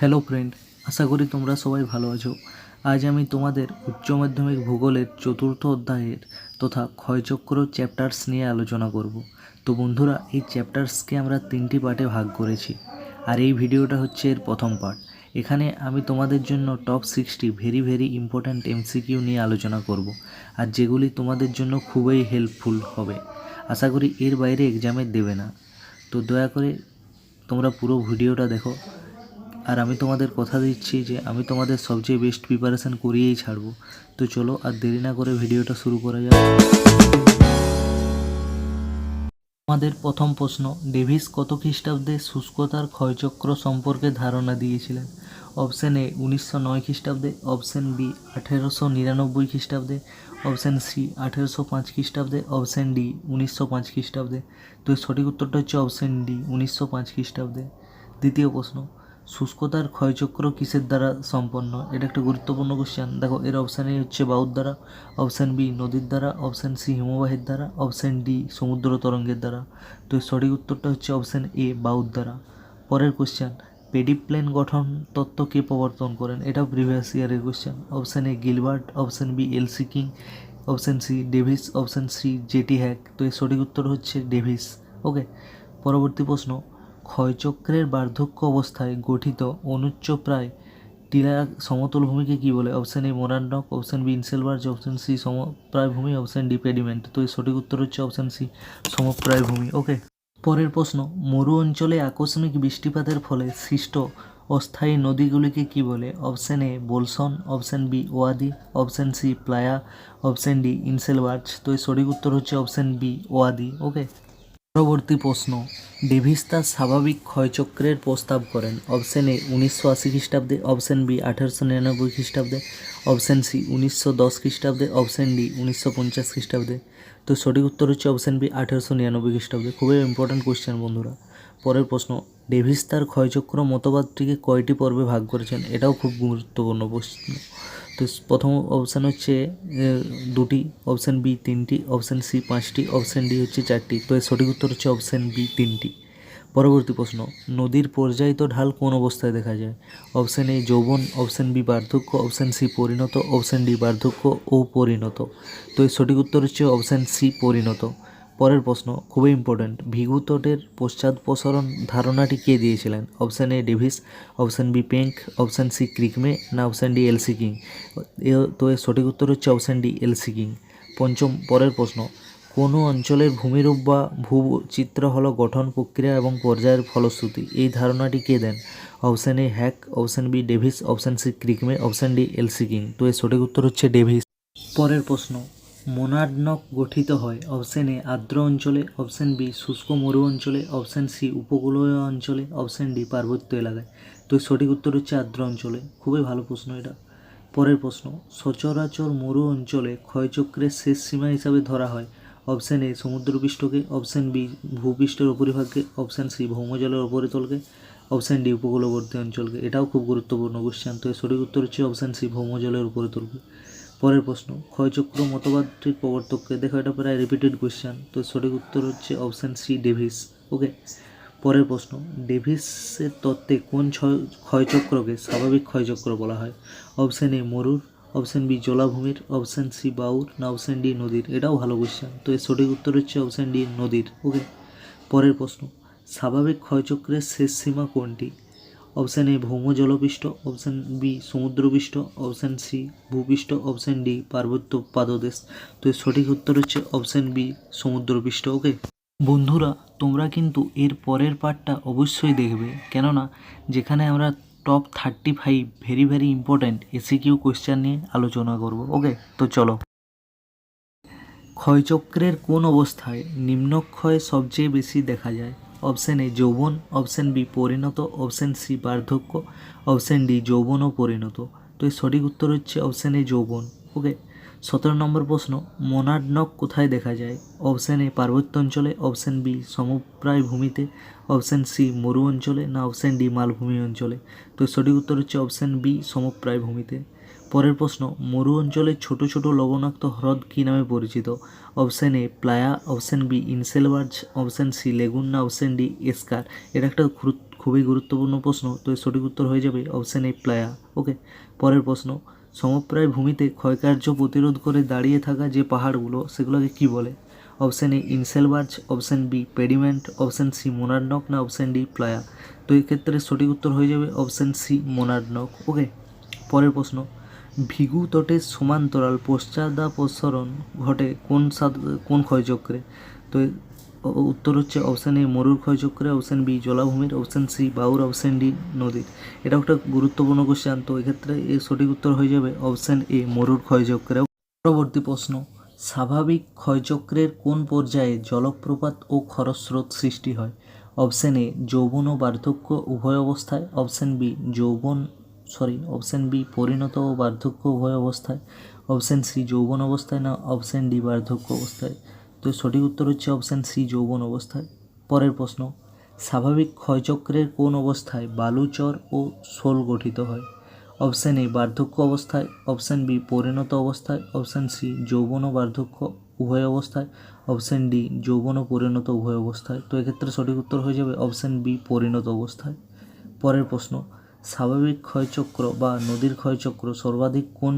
Hello friend, আশা করি তোমরা সবাই ভালো আছো। আজ আমি তোমাদের উচ্চ মাধ্যমিক ভূগোলের চতুর্থ অধ্যায়ের তথা ক্ষয়চক্র চ্যাপ্টার্স নিয়ে আলোচনা করব। তো বন্ধুরা, এই চ্যাপ্টার্সকে আমরা 3টি পার্টে ভাগ করেছি, আর এই ভিডিওটা হচ্ছে এর প্রথম পার্ট। এখানে আমি তোমাদের জন্য টপ 60 ভেরি ইম্পর্ট্যান্ট এমসিকিউ নিয়ে আলোচনা করব, আর যেগুলি তোমাদের জন্য খুবই হেল্পফুল হবে। আশা করি এর বাইরে এক্সামে দেবে না। তো দয়া করে তোমরা পুরো ভিডিওটা দেখো, আর আমি তোমাদের কথা দিচ্ছি যে আমি তোমাদের সবচেয়ে বেস্ট প্রিপারেশান করিয়েই ছাড়বো। তো চলো আর দেরি না করে ভিডিওটা শুরু করা যাক। আমাদের প্রথম প্রশ্ন, ডেভিস কত খ্রিস্টাব্দে শুষ্কতার ক্ষয়চক্র সম্পর্কে ধারণা দিয়েছিলেন? অপশান এ 1909 খ্রিস্টাব্দে, অপশান বি 1899 খ্রিস্টাব্দে, অপশান সি 1805 খ্রিস্টাব্দে, অপশান ডি 1905 খ্রিস্টাব্দে। তো এর সঠিক উত্তরটা হচ্ছে অপশান ডি 1905 খ্রিস্টাব্দে। দ্বিতীয় প্রশ্ন, শুষ্কতার ক্ষয়চক্র কিসের দ্বারা সম্পন্ন? এটা একটা গুরুত্বপূর্ণ কোশ্চেন। দেখো, এর অপশান এ হচ্ছে বায়ুর দ্বারা, অপশান বি নদীর দ্বারা, অপশান সি হিমবাহের দ্বারা, অপশান ডি সমুদ্র তরঙ্গের দ্বারা। তো এর সঠিক উত্তরটা হচ্ছে অপশান এ বায়ুর দ্বারা। পরের কোশ্চেন, পেডিপ্লেন গঠন তত্ত্ব কে প্রবর্তন করেন? এটাও প্রিভিয়াস ইয়ারের question. Option A Gilbert, option B LC King, option C Davis, option C JT Hack. তো এর সঠিক উত্তর হচ্ছে ডেভিস। ওকে, পরবর্তী প্রশ্ন, ক্ষয়চক্রের বার্ধক্য অবস্থায় গঠিত অনুচ্চ প্রায় টিলা সমতল ভূমিকে কী বলে? Option A monadnock, option B inselberg, option C সমপ্রায় ভূমি, অপশান ডি পেডিমেন্ট। তো এর সঠিক উত্তর হচ্ছে অপশান সি সমপ্রায় ভূমি। ওকে, পরের প্রশ্ন, মরু অঞ্চলে আকস্মিক বৃষ্টিপাতের ফলে সৃষ্ট অস্থায়ী নদীগুলিকে কী বলে? Option A bolson, option B wadi, option C playa, option D inselberg. তো এর সঠিক উত্তর হচ্ছে অপশান বি ওয়াদি। ওকে, পরবর্তী প্রশ্ন, ডেভিস তার স্বাভাবিক ক্ষয়চক্রের প্রস্তাব করেন? অপশান এ 1980 খ্রিস্টাব্দে, অপশান বি 1899 খ্রিস্টাব্দে, অপশান সি 1910 খ্রিস্টাব্দে, অপশান ডি 1950 খ্রিস্টাব্দে। তো সঠিক উত্তর হচ্ছে অপশান বি 1899 খ্রিস্টাব্দে। খুবই ইম্পর্ট্যান্ট কোশ্চেন বন্ধুরা। পরের প্রশ্ন, ডেভিস তার ক্ষয়চক্র মতবাদটিকে কয়টি পর্বে ভাগ করেছেন? এটাও খুব গুরুত্বপূর্ণ প্রশ্ন। তো প্রথম অপশান হচ্ছে দুটি, অপশান বি 3টি, অপশান সি 5টি, অপশান ডি হচ্ছে 4টি। তো এর সঠিক উত্তর হচ্ছে অপশান বি 3টি। পরবর্তী প্রশ্ন, নদীর পর্যায়িত ঢাল কোন অবস্থায় দেখা যায়? অপশান এ যৌবন, অপশান বি বার্ধক্য, অপশান সি পরিণত, অপশান ডি বার্ধক্য ও পরিণত। তো এর সঠিক উত্তর হচ্ছে অপশান সি পরিণত। পরের প্রশ্ন খুবই ইম্পর্ট্যান্ট, ভৃগু তটের পশ্চাদপসরণ ধারণাটি কে দিয়েছিলেন? Option A Davis, option B Penck, option C Crickmay, না অপশান ডি এলসি কিং। তো এর সঠিক উত্তর হচ্ছে অপশান ডি এলসি কিং। পরের প্রশ্ন, কোনো অঞ্চলের ভূমিরূপ বা ভূচিত্র হলো গঠন প্রক্রিয়া এবং পর্যায়ের ফলশ্রুতি, এই ধারণাটি কে দেন? Option A Hack, option B Davis, option C Crickmay, option D L C King. তো এর সঠিক উত্তর হচ্ছে ডেভিস। পরের প্রশ্ন, মোনাডনক গঠিত হয়? অপশান এ আর্দ্র অঞ্চলে, অপশান বি শুষ্ক মরু অঞ্চলে, অপশান সি উপকূলীয় অঞ্চলে, অপশান ডি পার্বত্য এলাকায়। তো সঠিক উত্তর হচ্ছে আর্দ্র অঞ্চলে। খুবই ভালো প্রশ্ন এটা। পরের প্রশ্ন, সচরাচর মরু অঞ্চলে ক্ষয়চক্রের শেষ সীমা হিসাবে ধরা হয়? অপশান এ সমুদ্রপৃষ্ঠকে, অপশান বি ভূপৃষ্ঠের উপরিভাগকে, অপশান সি ভৌমজলের উপরিতলকে, অপশান ডি উপকূলবর্তী অঞ্চলকে। এটাও খুব গুরুত্বপূর্ণ কোশ্চেন। তো সঠিক উত্তর হচ্ছে অপশান সি ভৌমজলের উপরিতলকে। পরের প্রশ্ন, ক্ষয়চক্র মতবাদটির প্রবর্তককে? দেখো, এটা প্রায় রিপিটেড কোয়েশ্চেন। তো সঠিক উত্তর হচ্ছে অপশান সি ডেভিস। ওকে, পরের প্রশ্ন, ডেভিসের তত্ত্বে কোন ক্ষয়চক্রকে স্বাভাবিক ক্ষয়চক্র বলা হয়? অপশান এ মরুর, অপশান বি জলাভূমির, অপশান সি বাউর, না অপশান ডি নদীর। এটাও ভালো কোয়েশ্চেন। তো এর সঠিক উত্তর হচ্ছে অপশান ডি নদীর। ওকে, পরের প্রশ্ন, স্বাভাবিক ক্ষয়চক্রের শেষ সীমা কোনটি? অপশান এ ভৌম জলপৃষ্ঠ, অপশান বি সমুদ্রপৃষ্ঠ, অপশান সি ভূপৃষ্ঠ, অপশান ডি পার্বত্য পাদদেশ। তো এর সঠিক উত্তর হচ্ছে অপশান বি সমুদ্রপৃষ্ঠ। ওকে বন্ধুরা, তোমরা কিন্তু এর পরের পার্টটা অবশ্যই দেখবে, কেননা যেখানে আমরা top 35 very important SCQ question নিয়ে আলোচনা করব। ওকে, তো চলো। ক্ষয়চক্রের কোন অবস্থায় নিম্নক্ষয় সবচেয়ে বেশি দেখা যায়? অপশান এ যৌবন, অপশান বি পরিণত, অপশান সি বার্ধক্য, অপশান ডি যৌবন ও পরিণত। তো এর সঠিক উত্তর হচ্ছে অপশান এ যৌবন। ওকে, 17 নম্বর প্রশ্ন, মোনাডনক কোথায় দেখা যায়? অপশান এ পার্বত্য অঞ্চলে, অপশান বি সমপ্রায় ভূমিতে, অপশান সি মরু অঞ্চলে, না অপশান ডি মালভূমি অঞ্চলে। তো এর সঠিক উত্তর হচ্ছে অপশান বি সমপ্রায় ভূমিতে। পরের প্রশ্ন, মরু অঞ্চলের ছোট ছোট লবণাক্ত হ্রদ কী নামে পরিচিত? Option A playa, option B inselberg, option C lagoon, না অপশান ডি এসকার। এটা একটা খুবই গুরুত্বপূর্ণ প্রশ্ন। তো এর সঠিক উত্তর হয়ে যাবে অপশান এ প্লায়া। ওকে, পরের প্রশ্ন, সমপ্রায় ভূমিতে ক্ষয়কার্য প্রতিরোধ করে দাঁড়িয়ে থাকা যে পাহাড়গুলো সেগুলোকে কি বলে? Option A inselberg, option B pediment, option C monadnock, না অপশান ডি প্লায়া। তো এই ক্ষেত্রে সঠিক উত্তর হয়ে যাবে অপশান সি মোনার্নক। ওকে, পরের প্রশ্ন, ভিগু তটের সমান্তরাল পশ্চাদাপসরণ ঘটে কোন ক্ষয়চক্রে? তো উত্তর হচ্ছে অপশান এ মরুর ক্ষয়চক্রে, অপশান বি জলাভূমির, অপশান সি বায়ুর, অপশান ডি নদীর। এটা একটা গুরুত্বপূর্ণ কোশ্চেন। তো এক্ষেত্রে এর সঠিক উত্তর হয়ে যাবে অপশান এ মরুর ক্ষয়চক্রে। পরবর্তী প্রশ্ন, স্বাভাবিক ক্ষয়চক্রের কোন পর্যায়ে জলপ্রপাত ও খরস্রোত সৃষ্টি হয়? অপশান এ যৌবন ও বার্ধক্য উভয় অবস্থায়, অপশান বি অপশান বি পরিণত ও বার্ধক্য উভয় অবস্থায়, অপশান সি যৌবন অবস্থায়, না অপশান ডি বার্ধক্য অবস্থায়। তো সঠিক উত্তর হচ্ছে অপশান সি যৌবন অবস্থায়। পরের প্রশ্ন, স্বাভাবিক ক্ষয়চক্রের কোন অবস্থায় বালুচর ও শোল গঠিত হয়? অপশান এ বার্ধক্য অবস্থায়, অপশান বি পরিণত অবস্থায়, অপশান সি যৌবন ও বার্ধক্য উভয় অবস্থায়, অপশান ডি যৌবন ও পরিণত উভয় অবস্থায়। তো এক্ষেত্রে সঠিক উত্তর হয়ে যাবে অপশান বি পরিণত অবস্থায়। পরের প্রশ্ন, স্বাভাবিক ক্ষয়চক্র বা নদীর ক্ষয়চক্র সর্বাধিক কোন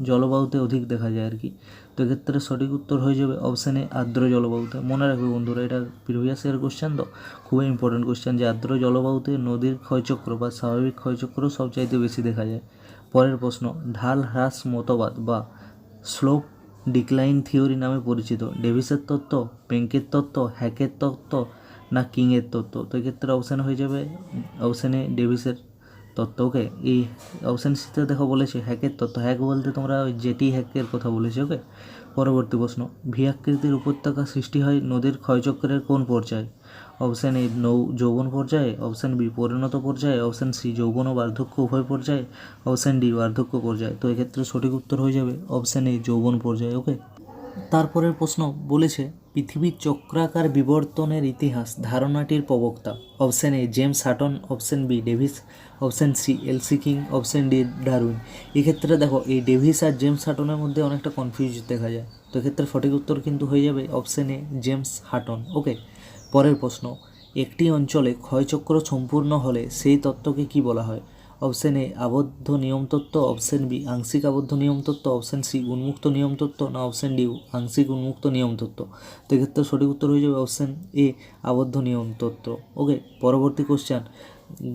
জলবায়ুতে অধিক দেখা যায় আর কি? তো এক্ষেত্রে সঠিক উত্তর হয়ে যাবে অপশান এ আর্দ্র জলবায়ুতে। মনে রাখবে বন্ধুরা, এটা প্রিভিয়াস ইয়ার কোশ্চেন, তো খুবই ইম্পর্টেন্ট কোশ্চেন যে আর্দ্র জলবায়ুতে নদীর ক্ষয়চক্র বা স্বাভাবিক ক্ষয়চক্র সবচাইতে বেশি দেখা যায়। পরের প্রশ্ন, ঢাল হ্রাস মতবাদ বা স্লোপ ডিক্লাইন থিওরি নামে পরিচিত ডেভিসের তত্ত্ব, পেঙ্কের তত্ত্ব, হ্যাকের তত্ত্ব, না কিংয়ের তত্ত্ব? তো এক্ষেত্রে অপশান হয়ে যাবে অপশান এ ডেভিসের তত্ত্ব। ওকে, এই অপশান সিতে দেখো বলেছে হ্যাকের তত্ত্ব। হ্যাক বলতে তোমরা ওই জেটি হ্যাকের কথা বলেছে। ওকে, পরবর্তী প্রশ্ন, ভি আকৃতির উপত্যকা সৃষ্টি হয় নদীর ক্ষয়চক্রের কোন পর্যায়ে? অপশান এ যৌবন পর্যায়ে, অপশান বি পরিণত পর্যায়ে, অপশান সি যৌবন ও বার্ধক্য উভয় পর্যায়ে, অপশান ডি বার্ধক্য পর্যায়ে। তো এক্ষেত্রে সঠিক উত্তর হয়ে যাবে অপশান এ যৌবন পর্যায়ে। ওকে, তারপরের প্রশ্ন বলেছে পৃথিবীর চক্রাকার বিবর্তনের ইতিহাস ধারণাটির প্রবক্তা? Option A James Hutton, option B Davis, option C L C King, option D Darwin. এক্ষেত্রে দেখো এই ডেভিস আর জেমস হাটনের মধ্যে অনেকটা কনফিউজ দেখা যায়। তো এক্ষেত্রে সঠিক উত্তর কিন্তু হয়ে যাবে অপশান এ জেমস হাটন। ওকে, পরের প্রশ্ন, একটি অঞ্চলে ক্ষয়চক্র সম্পূর্ণ হলে সেই তত্ত্বকে কি বলা হয়? অপশান এ আবদ্ধ নিয়মতত্ত্ব, অপশান বি আংশিক আবদ্ধ নিয়মতত্ত্ব, অপশান সি উন্মুক্ত নিয়মতত্ত্ব, না অপশান ডি আংশিক উন্মুক্ত নিয়মতত্ত্ব। তো এক্ষেত্রে সঠিক উত্তর হয়ে যাবে অপশান এ আবদ্ধ নিয়মতত্ত্ব। ওকে, পরবর্তী কোশ্চেন,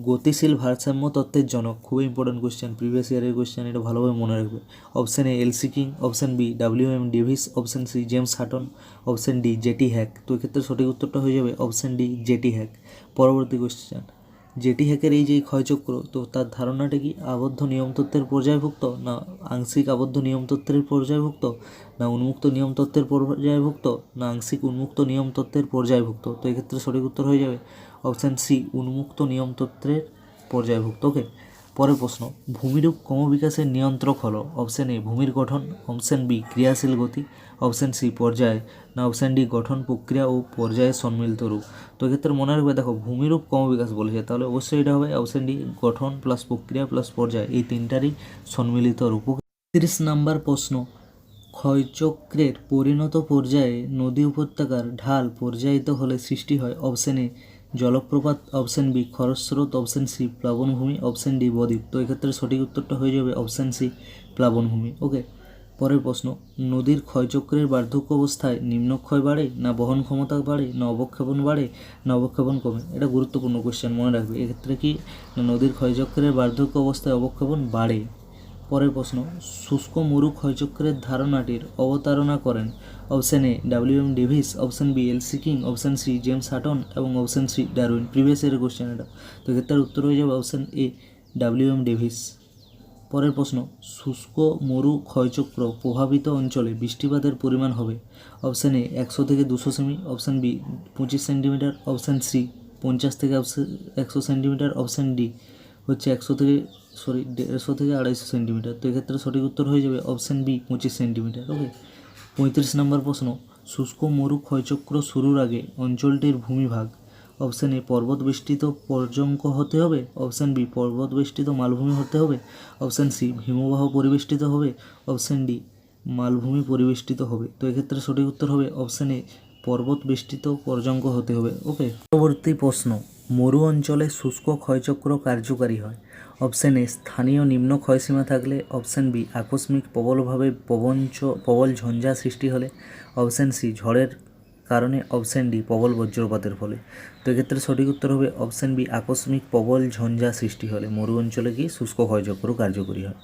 গতিশীল ভারসাম্য তত্ত্বের জনক। খুবই ইম্পর্টেন্ট কোশ্চেন, প্রিভিয়াস ইয়ারের কোশ্চেন, এটা ভালোভাবে মনে রাখবে। Option A L C King, option B W M. Davis, option C James Hutton, option D J T Hack. তো এক্ষেত্রে সঠিক উত্তরটা হয়ে যাবে অপশান ডি জেটি হ্যাক। পরবর্তী কোশ্চেন, জেটি হ্যাকের এই যে ক্ষয়চক্র, তো তার ধারণাটা কি আবদ্ধ নিয়মতত্ত্বের পর্যায়ভুক্ত, না আংশিক আবদ্ধ নিয়মতত্ত্বের পর্যায়ভুক্ত, না উন্মুক্ত নিয়মতত্ত্বের পর্যায়ভুক্ত, না আংশিক উন্মুক্ত নিয়মতত্ত্বের পর্যায়ভুক্ত? তো এক্ষেত্রে সঠিক উত্তর হয়ে যাবে অপশান সি উন্মুক্ত নিয়মতত্ত্বের পর্যায়ভুক্ত। ওকে, পরের প্রশ্ন, ভূমিরূপ ক্রমবিকাশের নিয়ন্ত্রক হলো? অপশান এ ভূমির গঠন, অপশান বি ক্রিয়াশীল গতি, অপশান সি পর্যায়, না অপশান ডি গঠন প্রক্রিয়া ও পর্যায়ের সম্মিলিত রূপ? তো এক্ষেত্রে মনে রাখবে, দেখো ভূমিরূপ ক্রমবিকাশ বলেছে, তাহলে অবশ্যই এটা হবে অপশান ডি গঠন প্লাস প্রক্রিয়া প্লাস পর্যায়, এই তিনটারই সম্মিলিত রূপ। 30 নম্বর প্রশ্ন, ক্ষয়চক্রের পরিণত পর্যায়ে নদী উপত্যকার ঢাল পর্যায়িত হলে সৃষ্টি হয় অপশান এ জলপ্রপাত, অপশান বি খরস্রোত, অপশান সি প্লাবনভূমি, অপশান ডি বদ্বীপ। তো এক্ষেত্রে সঠিক উত্তরটা হয়ে যাবে অপশান সি প্লাবনভূমি। ওকে, পরের প্রশ্ন, নদীর ক্ষয়চক্রের বার্ধক্য অবস্থায় নিম্নক্ষয় বাড়ে, না বহন ক্ষমতা বাড়ে, না অবক্ষেপণ বাড়ে, না অবক্ষেপণ কমে? এটা গুরুত্বপূর্ণ কোশ্চেন, মনে রাখবে। এক্ষেত্রে কি নদীর ক্ষয়চক্রের বার্ধক্য অবস্থায় অবক্ষেপণ বাড়ে। পরের প্রশ্ন, শুষ্ক মরু ক্ষয়চক্রের ধারণাটির অবতারণা করেন? Option A W M. Davis, option B LC King, option C James Hutton এবং অপশান সি ডারউইন। প্রিভিয়াস ইয়ারের কোশ্চেন এটা। তো এক্ষেত্রে উত্তর হয়ে যাবে অপশান এ ডাব্লিউ.এম. ডেভিস। পরের প্রশ্ন, শুষ্ক মরু ক্ষয়চক্র প্রভাবিত অঞ্চলে বৃষ্টিপাতের পরিমাণ হবে? অপশান এ 100 থেকে 200 সেমি, option B 25 centimetre, option C 50 থেকে 100 সেন্টিমিটার, অপশান ডি হচ্ছে 150 থেকে 250 সেন্টিমিটার। তো এক্ষেত্রে সঠিক উত্তর হয়ে যাবে অপশান বি 25 সেন্টিমিটার। ওকে, 35 নম্বর প্রশ্ন, শুষ্ক মরু ক্ষয়চক্র শুরুর আগে অঞ্চলটির ভূমিভাগ? অপশান এ পর্বত বেষ্টিত পর্যঙ্ক হতে হবে, অপশান বি পর্বত বেষ্টিত মালভূমি হতে হবে, অপশান সি হিমবাহ পরিবেষ্টিত হবে, অপশান ডি মালভূমি পরিবেষ্টিত হবে। তো এক্ষেত্রে সঠিক উত্তর হবে অপশান এ পর্বত বেষ্টিত পর্যঙ্ক হতে হবে। ওকে, পরবর্তী প্রশ্ন, মরু অঞ্চলে শুষ্ক ক্ষয়চক্র কার্যকারী হয়। অপশান এ স্থানীয় নিম্ন ক্ষয়সীমা থাকলে। অপশান বি আকস্মিক প্রবলভাবে প্রবল ঝঞ্ঝা সৃষ্টি হলে। অপশান সি ঝড়ের কারণে। অপশান ডি প্রবল বজ্রপাতের ফলে। তো এক্ষেত্রে সঠিক উত্তর হবে অপশান বি আকস্মিক প্রবল ঝঞ্ঝা সৃষ্টি হলে মরু অঞ্চলে কি শুষ্ক ক্ষয়চক্র কার্যকরী হয়।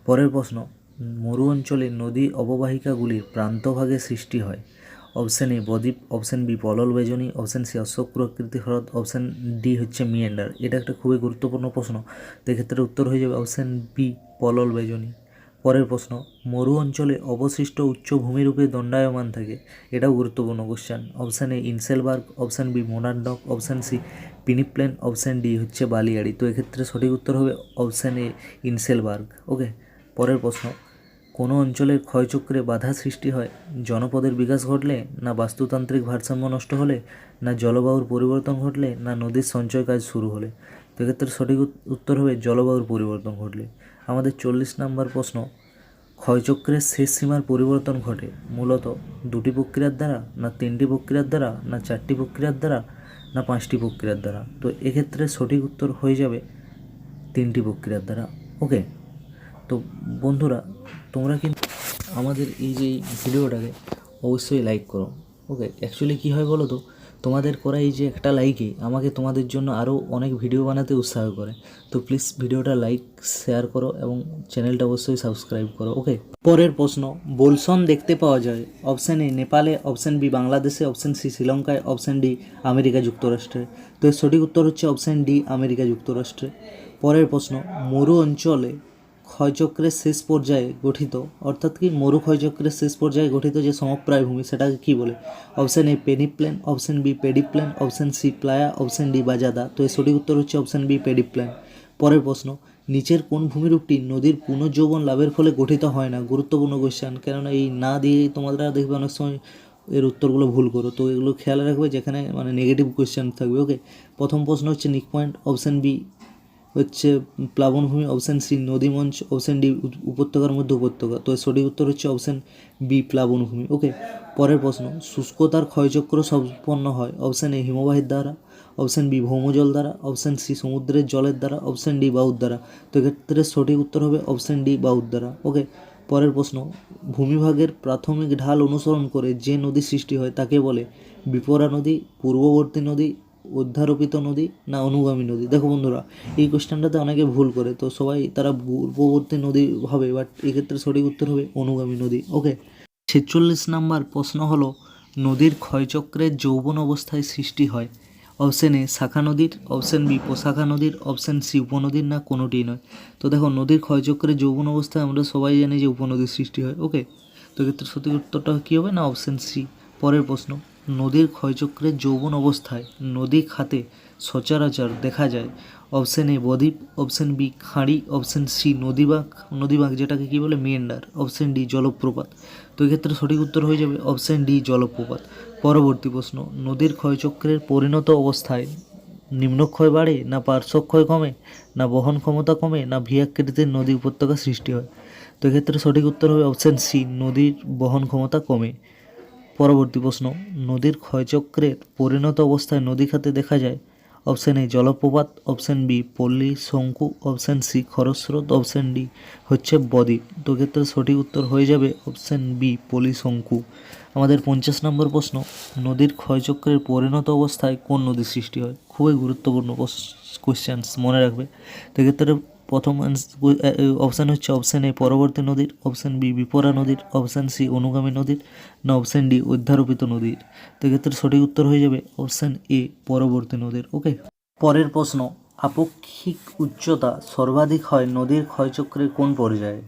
পরের প্রশ্ন, মরু অঞ্চলে নদী অববাহিকাগুলির প্রান্তভাগে সৃষ্টি হয়। অপশান এ বদ্বীপ, অপশান বি পলল বেজনী, অপশান সি অশ্বক্র আকৃতি হ্রদ, অপশান ডি হচ্ছে মিয়েন্ডার। এটা একটা খুবই গুরুত্বপূর্ণ প্রশ্ন। তো এক্ষেত্রে উত্তর হয়ে যাবে অপশান বি পলল বেজনী। পরের প্রশ্ন, মরু অঞ্চলে অবশিষ্ট উচ্চভূমিরূপে দণ্ডায়মান থাকে। এটাও গুরুত্বপূর্ণ question. Option A inselberg, option B monadnock, option C peneplain, option D হচ্ছে বালিয়াড়ি। তো এক্ষেত্রে সঠিক উত্তর হবে অপশান এ ইনসেলবার্গ। ওকে। পরের প্রশ্ন, কোনো অঞ্চলের ক্ষয়চক্রে বাধা সৃষ্টি হয় জনপদের বিকাশ ঘটলে, না বাস্তুতান্ত্রিক ভারসাম্য নষ্ট হলে, না জলবায়ুর পরিবর্তন ঘটলে, না নদীর সঞ্চয় কাজ শুরু হলে। তো এক্ষেত্রে সঠিক উত্তর হবে জলবায়ুর পরিবর্তন ঘটলে। আমাদের 40 নম্বর প্রশ্ন, ক্ষয়চক্রের শেষ সীমার পরিবর্তন ঘটে মূলত দুটি প্রক্রিয়ার দ্বারা, না তিনটি প্রক্রিয়ার দ্বারা, না চারটি প্রক্রিয়ার দ্বারা, না পাঁচটি প্রক্রিয়ার দ্বারা। তো এক্ষেত্রে সঠিক উত্তর হয়ে যাবে তিনটি প্রক্রিয়ার দ্বারা। ওকে। তো বন্ধুরা, তোমরা কিন্তু আমাদের এই যে ভিডিওটাকে অবশ্যই লাইক করো। ওকে। অ্যাকচুয়ালি কী হয় বলো তো, তোমাদের করা এই যে একটা লাইকই আমাকে তোমাদের জন্য আরও অনেক ভিডিও বানাতে উৎসাহ করে। তো প্লিজ ভিডিওটা লাইক শেয়ার করো এবং চ্যানেলটা অবশ্যই সাবস্ক্রাইব করো। ওকে। পরের প্রশ্ন, বোলসন দেখতে পাওয়া যায় অপশান এ নেপালে, অপশান বি বাংলাদেশে, অপশান সি শ্রীলঙ্কায়, অপশান ডি আমেরিকা যুক্তরাষ্ট্রে। তো এর সঠিক উত্তর হচ্ছে অপশান ডি আমেরিকা যুক্তরাষ্ট্রে। পরের প্রশ্ন, মরু অঞ্চলে ক্ষয়চক্রের শেষ পর্যায়ে গঠিত, অর্থাৎ কি মরু ক্ষয়চক্রের শেষ পর্যায়ে গঠিত যে সমপ্রায় ভূমি সেটাকে কী বলে? Option A peneplain, option B pediplain, option C playa, option D bajada. তো এর সঠিক উত্তর হচ্ছে অপশান বি পেডিপ্লেন। পরের প্রশ্ন, নিচের কোন ভূমিরূপটি নদীর পুনর্যৌবন লাভের ফলে গঠিত হয় না? গুরুত্বপূর্ণ কোশ্চেন, কেননা এই না দিয়ে তোমরা দেখবে অনেক সময় এর উত্তরগুলো ভুল করো। তো এগুলো খেয়াল রাখবে যেখানে মানে নেগেটিভ কোশ্চেন থাকবে। ওকে। প্রথম প্রশ্ন হচ্ছে নিক পয়েন্ট, অপশান বি হচ্ছে প্লাবনভূমি, অপশান সি নদীমঞ্চ, অপশান ডি উপত্যকার মধ্যে উপত্যকা। তো সঠিক উত্তর হচ্ছে অপশান বি প্লাবনভূমি। ওকে। পরের প্রশ্ন, শুষ্কতার ক্ষয়চক্র সম্পন্ন হয় অপশান এ হিমবাহের দ্বারা, অপশান বি ভৌমজল দ্বারা, অপশান সি সমুদ্রের জলের দ্বারা, অপশান ডি বায়ুর দ্বারা। তো এক্ষেত্রে সঠিক উত্তর হবে অপশান ডি বায়ুর দ্বারা। ওকে। পরের প্রশ্ন, ভূমিভাগের প্রাথমিক ঢাল অনুসরণ করে যে নদী সৃষ্টি হয় তাকে বলে বিপরা নদী, পূর্ববর্তী নদী, অধ্যারোপিত নদী, না অনুগামী নদী? দেখো বন্ধুরা, এই কোশ্চেনটাতে অনেকে ভুল করে, তো সবাই তারা পূর্ববর্তী নদী ভাবে, বাট এক্ষেত্রে সঠিক উত্তর হবে অনুগামী নদী। ওকে। 46 নম্বর প্রশ্ন হলো, নদীর ক্ষয়চক্রের যৌবন অবস্থায় সৃষ্টি হয় অপশান এ শাখা নদীর, অপশান বি প্রশাখা নদীর, অপশান সি উপনদীর, না কোনোটিই নয়। তো দেখো, নদীর ক্ষয়চক্রের যৌবন অবস্থায় আমরা সবাই জানি যে উপনদীর সৃষ্টি হয়। ওকে। তো এক্ষেত্রে সঠিক উত্তরটা কী হবে না অপশান সি। পরের প্রশ্ন, নদীর ক্ষয়চক্রের যৌবন অবস্থায় নদী খাতে সচরাচর দেখা যায় অপশান এ বদ্বীপ, অপশান বি খাঁড়ি, অপশান সি নদীবাঁক যেটাকে কী বলে মিয়েন্ডার, অপশান ডি জলপ্রপাত। তো এক্ষেত্রে সঠিক উত্তর হয়ে যাবে অপশান ডি জলপ্রপাত। পরবর্তী প্রশ্ন, নদীর ক্ষয়চক্রের পরিণত অবস্থায় নিম্নক্ষয় বাড়ে, না পার্শ্বক্ষয় কমে, না বহন ক্ষমতা কমে, না ভি আকৃতির নদী উপত্যকা সৃষ্টি হয়? তো এক্ষেত্রে সঠিক উত্তর হবে অপশান সি নদীর বহন ক্ষমতা কমে। পরবর্তী প্রশ্ন, নদীর ক্ষয়চক্রের পরিণত অবস্থায় নদী খাতে দেখা যায় অপশান এ জলপ্রপাত, অপশান বি পল্লী শঙ্কু, অপশান সি খরস্রোত, অপশান ডি হচ্ছে বদ্বীপ। তো ক্ষেত্রে সঠিক উত্তর হয়ে যাবে অপশান বি পলি শঙ্কু। আমাদের 50 নম্বর প্রশ্ন, নদীর ক্ষয়চক্রের পরিণত অবস্থায় কোন নদী সৃষ্টি হয়? খুবই গুরুত্বপূর্ণ কোশ্চেন্স, মনে রাখবে। তো এক্ষেত্রে প্রথম অপশান হচ্ছে অপশান এ পরবর্তী নদীর, অপশান বি বিপরা নদীর, অপশান সি অনুগামী নদীর, না অপশান ডি অধ্যারোপিত নদীর। তো এক্ষেত্রে সঠিক উত্তর হয়ে যাবে অপশান এ পরবর্তী নদীর। ওকে। পরের প্রশ্ন, আপেক্ষিক উচ্চতা সর্বাধিক হয় নদীর ক্ষয়চক্রের কোন পর্যায়ে?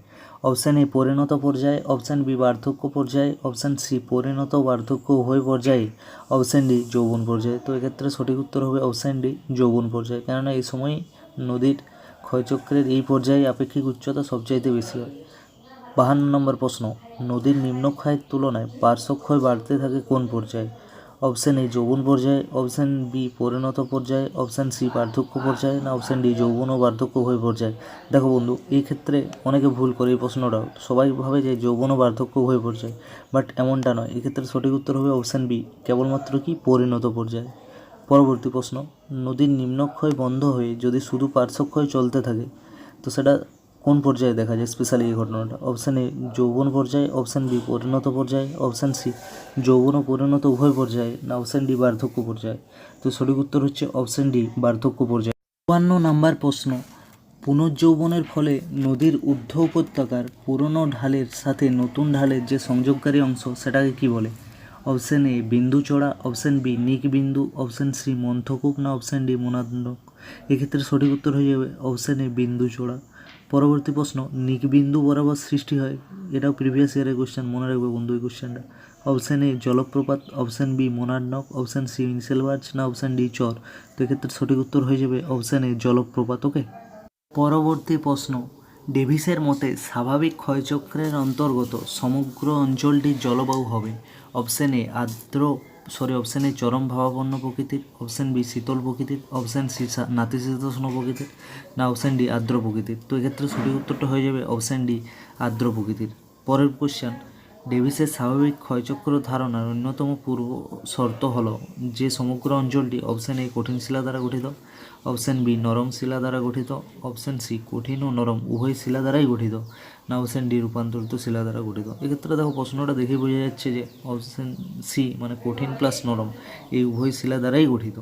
অপশান এ পরিণত পর্যায়ে, অপশান বি বার্ধক্য পর্যায়ে, অপশান সি পরিণত বার্ধক্য উভয় পর্যায়ে, অপশান ডি যৌবন পর্যায়ে। তো এক্ষেত্রে সঠিক উত্তর হবে অপশান ডি যৌবন পর্যায়ে, কেননা এই সময় নদীর ক্ষয়চক্রের এই পর্যায়ে আপেক্ষিক উচ্চতা সবচাইতে বেশি হয়। 52 নম্বর প্রশ্ন, নদীর নিম্নক্ষয়ের তুলনায় পার্শ্বক্ষয় বাড়তে থাকে কোন পর্যায়ে? অপশান এ যৌবন পর্যায়ে, অপশান বি পরিণত পর্যায়ে, অপশান সি বার্ধক্য পর্যায়ে, না অপশান ডি যৌবন ও বার্ধক্য উভয় পর্যায়ে। দেখো বন্ধু, এই ক্ষেত্রে অনেকে ভুল করে এই প্রশ্নটাও, সবাই ভাবে যে যৌবন ও বার্ধক্য উভয় পর্যায়ে, বাট এমনটা নয়। এক্ষেত্রে সঠিক উত্তর হবে অপশান বি কেবলমাত্র কি পরিণত পর্যায়ে। পরবর্তী প্রশ্ন, নদীর নিম্নক্ষয় বন্ধ হয়ে যদি শুধু পার্শ্বক্ষয় চলতে থাকে তো সেটা কোন পর্যায়ে দেখা যায় স্পেশালি এই ঘটনাটা? অপশান এ যৌবন পর্যায়ে, অপশান বি পরিণত পর্যায়ে, অপশান সি যৌবন ও পরিণত উভয় পর্যায়ে, না অপশান ডি বার্ধক্য পর্যায়ে। তো সঠিক উত্তর হচ্ছে অপশান ডি বার্ধক্য পর্যায়ে। 52 নাম্বার প্রশ্ন, পুনর্যৌবনের ফলে নদীর ঊর্ধ্ব উপত্যকার পুরনো ঢালের সাথে নতুন ঢালের যে সংযোগকারী অংশ সেটাকে কি বলে? অপশান এ বিন্দুচড়া, অপশান বি নিক বিন্দু, অপশান সি মন্থকূপ, না অপশান ডি মোনান্দক। এক্ষেত্রে সঠিক উত্তর হয়ে যাবে অপশান এ বিন্দুচড়া। পরবর্তী প্রশ্ন, নিক বিন্দু বরাবর সৃষ্টি হয়, এটাও প্রিভিয়াস ইয়ারের কোশ্চেন, মনে রাখবে বন্ধু এই কোশ্চেনটা। অপশান এ জলপ্রপাত, option B monadnock, option C মিসেলবার্জ, না অপশান ডি চর। তো এক্ষেত্রে সঠিক উত্তর হয়ে যাবে অপশান এ জলপ্রপাত। ওকে, পরবর্তী প্রশ্ন, ডেভিসের মতে স্বাভাবিক ক্ষয়চক্রের অন্তর্গত সমগ্র অঞ্চলটির জলবায়ু হবে অপশান এ অপশান এ চরম ভাবাপন্ন প্রকৃতির, অপশান বি শীতল প্রকৃতির, অপশান সি নাতিশীতোষ্ণ প্রকৃতির, না অপশান ডি আর্দ্র প্রকৃতির। তো এক্ষেত্রে সঠিক উত্তরটা হয়ে যাবে অপশান ডি আর্দ্র প্রকৃতির। পরের কোশ্চেন, ডেভিসের স্বাভাবিক ক্ষয়চক্র ধারণার অন্যতম পূর্ব শর্ত হল যে সমগ্র অঞ্চলটি অপশান এ কঠিন শিলা দ্বারা গঠিত, অপশান বি নরম শিলা দ্বারা গঠিত, অপশান সি কঠিন ও নরম উভয় শিলা দ্বারাই গঠিত, না অপশান ডি রূপান্তরিত শিলা দ্বারা গঠিত। এক্ষেত্রে দেখো প্রশ্নটা দেখে বোঝা যাচ্ছে যে অপশান সি মানে কঠিন প্লাস নরম এই উভয় শিলা দ্বারাই গঠিত।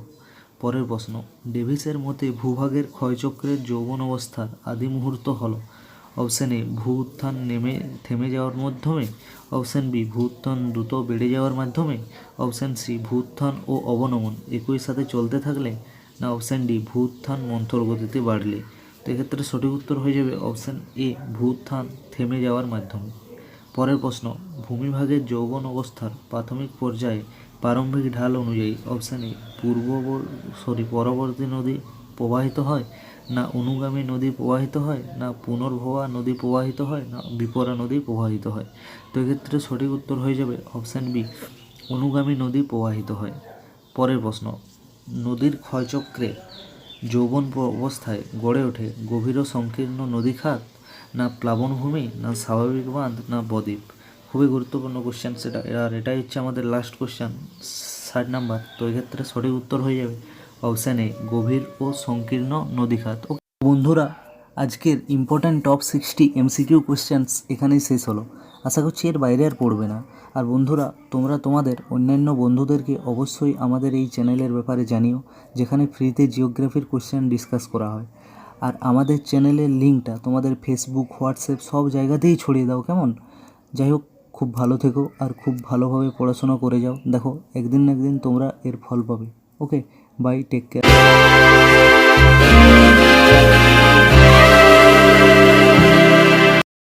পরের প্রশ্ন, ডেভিসের মতে ভূভাগের ক্ষয়চক্রের যৌবন অবস্থার আদি মুহূর্ত হল অপশান এ ভূ উত্থান থেমে যাওয়ার মাধ্যমে, অপশান বি ভূ উত্থান দ্রুত বেড়ে যাওয়ার মাধ্যমে, অপশান সি ভূ উত্থান ও অবনমন একই সাথে চলতে থাকলে, না অপশান ডি ভূ উত্থান মন্থর গতিতে বাড়লে। তো এক্ষেত্রে সঠিক উত্তর হয়ে যাবে অপশান এ ভূ উত্থান থেমে যাওয়ার মাধ্যমে। পরের প্রশ্ন, ভূমিভাগের যৌবন অবস্থার প্রাথমিক পর্যায়ে প্রারম্ভিক ঢাল অনুযায়ী অপশান এ পরবর্তী নদী প্রবাহিত হয়, না অনুগামী নদী প্রবাহিত হয়, না পুনর্ভবা নদী প্রবাহিত হয়, না বিপরা নদী প্রবাহিত হয়। তো এক্ষেত্রে সঠিক উত্তর হয়ে যাবে অপশান বি অনুগামী নদী প্রবাহিত হয়। পরের প্রশ্ন, নদীর ক্ষয়চক্রে যৌবন অবস্থায় গড়ে ওঠে গভীর ও সংকীর্ণ নদীখাত, না প্লাবনভূমি, না স্বাভাবিক বাঁধ, না বদ্বীপ। খুবই গুরুত্বপূর্ণ কোশ্চেন সেটা, আর এটাই হচ্ছে আমাদের লাস্ট কোশ্চেন 60 নাম্বার। তো এক্ষেত্রে সঠিক উত্তর হয়ে যাবে অপশান এ গভীর ও সংকীর্ণ নদীখাত। বন্ধুরা, আজকের ইম্পর্ট্যান্ট টপ 60 এমসিকিউ কোশ্চেন্স এখানেই শেষ হলো। আশা করছি এর বাইরে আর পড়বে না। আর বন্ধুরা, তোমরা তোমাদের অন্যান্য বন্ধুদেরকে অবশ্যই আমাদের এই চ্যানেলের ব্যাপারে জানিও, যেখানে ফ্রিতে জিওগ্রাফির কোশ্চেন ডিসকাস করা হয়। আর আমাদের চ্যানেলের লিঙ্কটা তোমাদের ফেসবুক, হোয়াটসঅ্যাপ সব জায়গাতেই ছড়িয়ে দাও, কেমন? যাই হোক, খুব ভালো থেকো আর খুব ভালোভাবে পড়াশোনা করে যাও। দেখো, একদিন না একদিন তোমরা এর ফল পাবে। ওকে, বাই, টেক কেয়ার।